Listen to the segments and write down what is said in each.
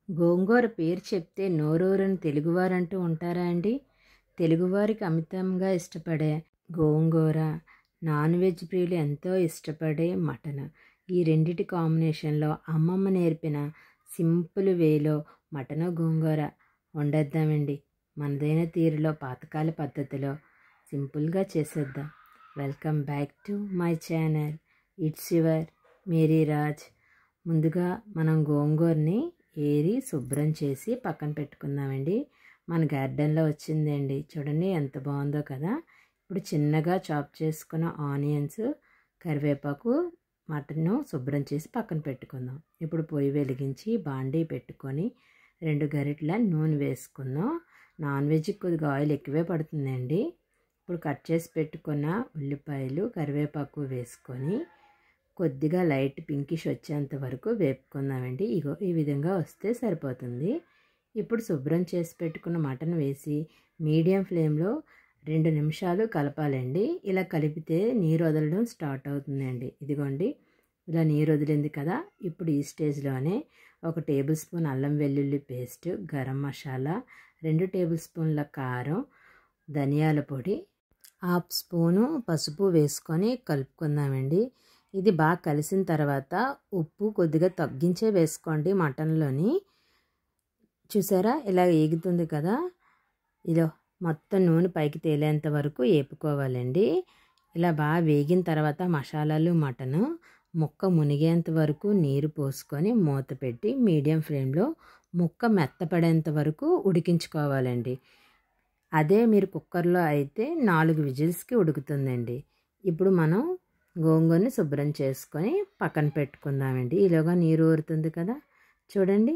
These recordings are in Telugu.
గోంగూర పేరు చెప్తే నోరూరని తెలుగువారంటూ ఉంటారా అండి? తెలుగువారికి అమితంగా ఇష్టపడే గోంగూర, నాన్ వెజ్ ప్రియులు ఎంతో ఇష్టపడే మటన్. ఈ రెండిటి కాంబినేషన్లో అమ్మమ్మ నేర్పిన సింపుల్ వేలో మటను గోంగూర వండేద్దామండి. మనదైన తీరులో పాతకాల పద్ధతిలో సింపుల్గా చేసేద్దాం. Welcome back to my channel. It's your Mary Raj. ముందుగా మనం గోంగూరని ఏరి శుభ్రం చేసి పక్కన పెట్టుకుందామండి. మన గార్డెన్లో వచ్చిందండి, చూడండి ఎంత బాగుందో కదా. ఇప్పుడు చిన్నగా చాప్ చేసుకున్న ఆనియన్స్, కరివేపాకు, మటన్ను శుభ్రం చేసి పక్కన పెట్టుకుందాం. ఇప్పుడు పొయ్యి వెలిగించి బాండీ పెట్టుకొని 2 గరిటెల నూనె వేసుకుందాం. నాన్ వెజ్ కొద్దిగా ఆయిల్ ఎక్కువే పడుతుందండి. ఇప్పుడు కట్ చేసి పెట్టుకున్న ఉల్లిపాయలు, కరివేపాకు వేసుకొని కొద్దిగా లైట్ పింకిష్ వచ్చేంత వరకు వేపుకుందామండి. ఇగో ఈ విధంగా వస్తే సరిపోతుంది. ఇప్పుడు శుభ్రం చేసి పెట్టుకున్న మటన్ వేసి మీడియం ఫ్లేమ్లో 2 నిమిషాలు కలపాలండి. ఇలా కలిపితే నీరు వదలడం స్టార్ట్ అవుతుందండి. ఇదిగోండి ఇలా నీరు వదిలింది కదా. ఇప్పుడు ఈ స్టేజ్లోనే 1 టేబుల్ స్పూన్ అల్లం వెల్లుల్లి పేస్ట్, గరం మసాలా, 2 టేబుల్ స్పూన్ల కారం, ధనియాల పొడి, 1/2 స్పూను పసుపు వేసుకొని కలుపుకుందామండి. ఇది బాగా కలిసిన తర్వాత ఉప్పు కొద్దిగా తగ్గించే వేసుకోండి మటన్లోని. చూసారా ఇలా ఏగుతుంది కదా. ఇలా మొత్తం నూనె పైకి తేలేంత వరకు వేపుకోవాలండి. ఇలా బాగా వేగిన తర్వాత మసాలాలు, మటను ముక్క మునిగేంత వరకు నీరు పోసుకొని మూత పెట్టి మీడియం ఫ్లేమ్లో ముక్క మెత్తపడేంత వరకు ఉడికించుకోవాలండి. అదే మీరు కుక్కర్లో అయితే 4 విజిల్స్కి ఉడుకుతుందండి. ఇప్పుడు మనం గోంగూరని శుభ్రం చేసుకొని పక్కన పెట్టుకుందామండి. ఈలోగా నీరు ఊరుతుంది కదా. చూడండి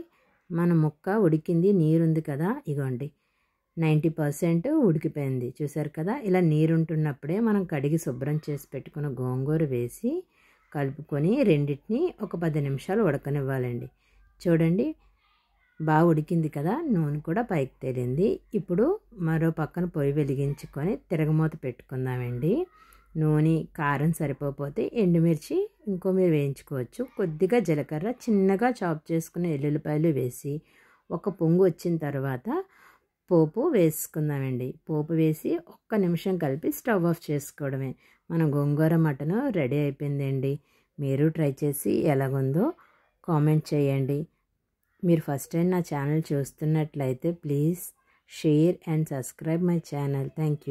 మన ముక్క ఉడికింది, నీరు ఉంది కదా. ఇగోండి 90% ఉడికిపోయింది. చూసారు కదా. ఇలా నీరు ఉంటున్నప్పుడే మనం కడిగి శుభ్రం చేసి పెట్టుకున్న గోంగూర వేసి కలుపుకొని రెండింటిని ఒక 10 నిమిషాలు ఉడకనివ్వాలండి. చూడండి బాగా ఉడికింది కదా. నూనె కూడా పైకి తేలింది. ఇప్పుడు మరో పక్కన పొయ్యి వెలిగించుకొని తిరగమూత పెట్టుకుందామండి. నూనె, కారం సరిపోతే ఎండుమిర్చి ఇంకో మీరు వేయించుకోవచ్చు. కొద్దిగా జీలకర్ర, చిన్నగా చాప్ చేసుకున్న ఎల్లుల్లిపాయలు వేసి ఒక పొంగు వచ్చిన తర్వాత పోపు వేసుకుందామండి. పోపు వేసి 1 నిమిషం కలిపి స్టవ్ ఆఫ్ చేసుకోవడమే. మన గోంగూర మటన్ రెడీ అయిపోయిందండి. మీరు ట్రై చేసి ఎలాగుందో కామెంట్ చేయండి. మీరు ఫస్ట్ టైం నా ఛానల్ చూస్తున్నట్లయితే please share and subscribe my channel. Thank you.